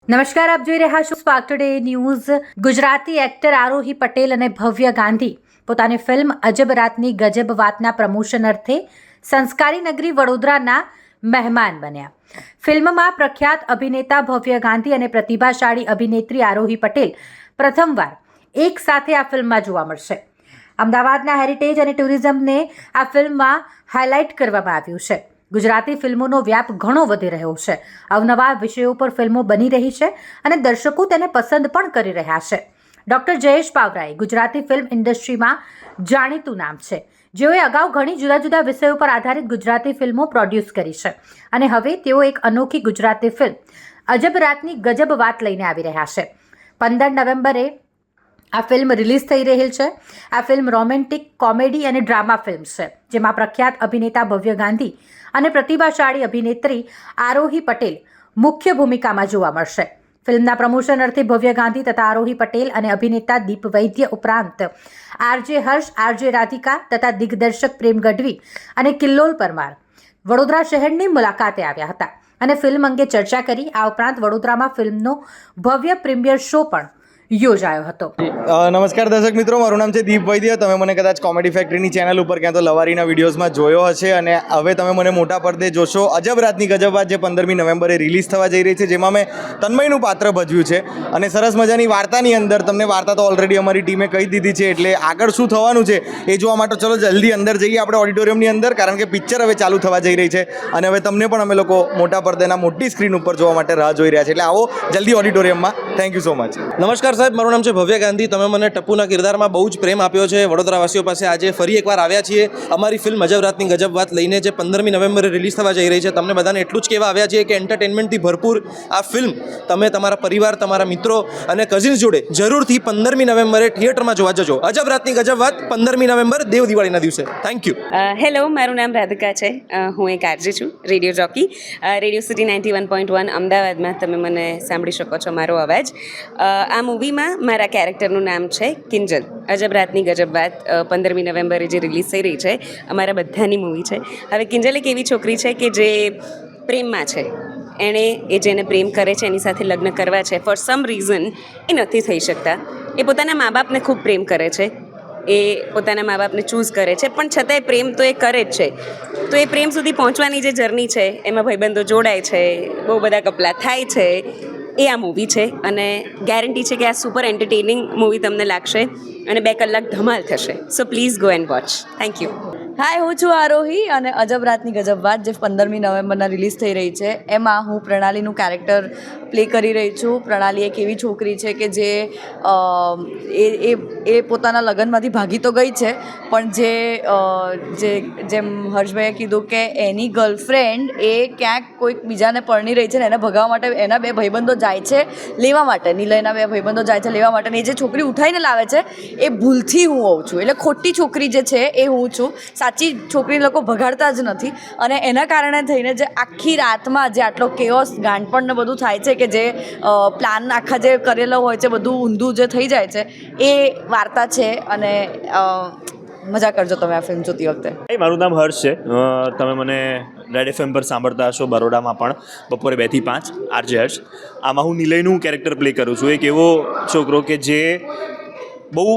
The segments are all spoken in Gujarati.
નમસ્કાર, આપ જોઈ રહ્યા છો spark today news. Gujarati actor આરોહી પટેલ અને ભવ્ય ગાંધી પોતાની ફિલ્મ અજબ રાતની ગજબ વાતના પ્રમોશન અર્થે સંસ્કારી નગરી વડોદરાના મહેમાન બન્યા. ફિલ્મમાં પ્રખ્યાત અભિનેતા ભવ્ય ગાંધી અને પ્રતિભાશાળી અભિનેત્રી આરોહી પટેલ પ્રથમવાર એક સાથે આ ફિલ્મમાં જોવા મળશે. અમદાવાદના હેરિટેજ અને ટુરિઝમને આ ફિલ્મમાં હાઇલાઇટ કરવામાં આવ્યું છે. ગુજરાતી ફિલ્મોનો વ્યાપ ઘણો વધી રહ્યો છે. અવનવા વિષયો પર ફિલ્મો બની રહી છે અને દર્શકો તેને પસંદ પણ કરી રહ્યા છે. ડૉક્ટર જયેશ પાવરાએ ગુજરાતી ફિલ્મ ઇન્ડસ્ટ્રીમાં જાણીતું નામ છે, જેઓએ અગાઉ ઘણી જુદા જુદા વિષયો પર આધારિત ગુજરાતી ફિલ્મો પ્રોડ્યુસ કરી છે અને હવે તેઓ એક અનોખી ગુજરાતી ફિલ્મ અજબ રાતની ગજબ વાત લઈને આવી રહ્યા છે. 15 નવેમ્બરે આ ફિલ્મ રિલીઝ થઈ રહેલ છે. આ ફિલ્મ રોમેન્ટિક, કોમેડી અને ડ્રામા ફિલ્મ છે, જેમાં પ્રખ્યાત અભિનેતા ભવ્ય ગાંધી અને પ્રતિભાશાળી અભિનેત્રી આરોહી પટેલ મુખ્ય ભૂમિકામાં જોવા મળશે. ફિલ્મના પ્રમોશન અર્થે ભવ્ય ગાંધી તથા આરોહી પટેલ અને અભિનેતા દીપ વૈદ્ય ઉપરાંત આરજે હર્ષ, આરજે રાધિકા તથા દિગ્દર્શક પ્રેમ ગઢવી અને કિલ્લોલ પરમાર વડોદરા શહેરની મુલાકાતે આવ્યા હતા અને ફિલ્મ અંગે ચર્ચા કરી. આ ઉપરાંત વડોદરામાં ફિલ્મનો ભવ્ય પ્રીમિયર શો પણ યોજાયો હતો. નમસ્કાર દર્શક મિત્રો, મારું નામ છે દીપ વૈદ્ય. તમે મને કદાચ કોમેડી ફેક્ટરીની ચેનલ ઉપર ક્યાં તો લવારીના વિડીયોઝમાં જોયો હશે અને હવે તમે મને મોટા પડદે જોશો અજબ રાતની ગજબ વાત, જે 15મી નવેમ્બરે રિલીઝ થવા જઈ રહી છે, જેમાં મેં તન્મયનું પાત્ર ભજવ્યું છે અને સરસ મજાની વાર્તાની અંદર તમને વાર્તા તો ઓલરેડી અમારી ટીમે કહી દીધી છે, એટલે આગળ શું થવાનું છે એ જોવા માટે ચલો જલ્દી અંદર જઈએ આપણે ઓડિટોરિયમની અંદર, કારણ કે પિક્ચર હવે ચાલુ થવા જઈ રહી છે અને હવે તમને પણ અમે લોકો મોટા પડદેના મોટી સ્ક્રીન ઉપર જોવા માટે રાહ જોઈ રહ્યા છે. એટલે આવો જલ્દી ઓડિટોરિયમમાં. Thank you so much. નમસ્કાર સાહેબ, મારું નામ છે ભવ્ય ગાંધી. તમે મને ટપ્પુના કિરદારમાં બહુ જ પ્રેમ આપ્યો છે. વડોદરાવાસીઓ પાસે આજે ફરી એકવાર આવ્યા છીએ અમારી ફિલ્મ અજબ રાતની ગજબ વાત લઈને, જે 15મી નવેમ્બરે રિલીઝ થવા જઈ રહી છે. તમને બધાને એટલું જ કહેવા આવ્યા છીએ કે એન્ટરટેનમેન્ટથી ભરપૂર આ ફિલ્મ તમે તમારા પરિવાર, તમારા મિત્રો અને કઝિન્સ જોડે જરૂરથી 15મી નવેમ્બરે થિયેટરમાં જોવા જજો. અજબ રાતની ગજબ વાત 15મી નવેમ્બર, દેવ દિવાળીના દિવસે. Thank you. હેલો, મારું નામ રાધિકા છે. હું એક આરજે છું, રેડિયો જોકી, રેડિયો સિટી 91.1 અમદાવાદમાં તમે મને સાંભળી શકો છો મારો અવાજ. આ મૂવીમાં મારા કેરેક્ટરનું નામ છે કિંજલ. અજબ રાતની ગજબ વાત 15મી નવેમ્બરે જે રિલીઝ થઈ રહી છે, અમારા બધાની મૂવી છે. હવે કિંજલ એક એવી છોકરી છે કે જે પ્રેમમાં છે. એણે જેને પ્રેમ કરે છે એની સાથે લગ્ન કરવા છે, ફોર સમ રીઝન એ નથી થઈ શકતા. એ પોતાના મા બાપને ખૂબ પ્રેમ કરે છે, એ પોતાના મા બાપને ચૂઝ કરે છે, પણ છતાંય પ્રેમ તો એ કરે જ છે. તો એ પ્રેમ સુધી પહોંચવાની જે જર્ની છે એમાં ભાઈબંધો જોડાય છે, બહુ બધા કપલા થાય છે. એ આ મૂવી છે અને ગેરંટી છે કે આ સુપર એન્ટરટેનિંગ મૂવી તમને લાગશે અને 2 કલાક ધમાલ થશે. So please go and watch. Thank you. Hi, હું છું આરોહી અને અજબ રાતની ગજબ વાત જે 15મી નવેમ્બરના રિલીઝ થઈ રહી છે, એમાં હું પ્રણાલીનું કેરેક્ટર પ્લે કરી રહી છું. પ્રણાલી એક એવી છોકરી છે કે જે એ પોતાના લગ્નમાંથી ભાગી તો ગઈ છે, પણ જેમ હર્ષભાઈએ કીધું કે એની ગર્લફ્રેન્ડ એ ક્યાંક કોઈક બીજાને પરણી રહી છે ને એને ભગાવવા માટે એના 2 ભાઈબંધો જાય છે લેવા માટે. નિલયના 2 ભાઈબંધો જાય છે લેવા માટે, ને એ જે છોકરી ઉઠાઈને લાવે છે એ ભૂલથી હું હોઉં છું, એટલે ખોટી છોકરી જે છે એ હું છું. સાચી છોકરીને લોકો ભગાડતા જ નથી અને એના કારણે થઈને જે આખી રાતમાં જે આટલો કેઓસ, ગાંડપણ ને બધું થાય છે, કે જે પ્લાન આખા જે કરેલો હોય છે બધું ઊંધું જે થઈ જાય છે, એ વાર્તા છે અને મજા કરજો તમે આ ફિલ્મ જોતી વખતે. મારું નામ હર્ષ છે. તમે મને રેડ FM પર સાંભળતા હશો, બરોડામાં પણ બપોરે 2 થી 5, આરજે હર્ષ. આમાં હું નિલયનું કેરેક્ટર પ્લે કરું છું. એક એવો છોકરો કે જે બહુ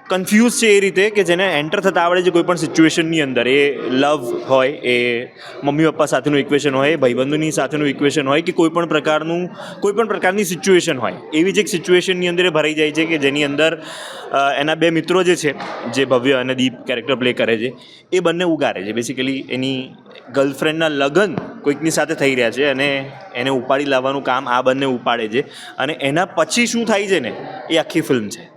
કન્ફ્યુઝ છે એ રીતે કે જેને એન્ટર થતાં આવડે છે કોઈ પણ સિચ્યુએશનની અંદર. એ લવ હોય, એ મમ્મી પપ્પા સાથેનું ઇક્વેશન હોય, ભાઈબંધોની સાથેનું ઇક્વેશન હોય, કે કોઈ પણ પ્રકારની સિચ્યુએશન હોય, એવી જ એક સિચ્યુએશનની અંદર એ ભરાઈ જાય છે કે જેની અંદર એના 2 મિત્રો જે છે, જે ભવ્ય અને દીપ કેરેક્ટર પ્લે કરે છે, એ બંને ઉગારે છે. બેસિકલી એની ગર્લફ્રેન્ડના લગ્ન કોઈકની સાથે થઈ રહ્યા છે અને એને ઉપાડી લાવવાનું કામ આ બંને ઉપાડે છે અને એના પછી શું થાય છે ને એ આખી ફિલ્મ છે.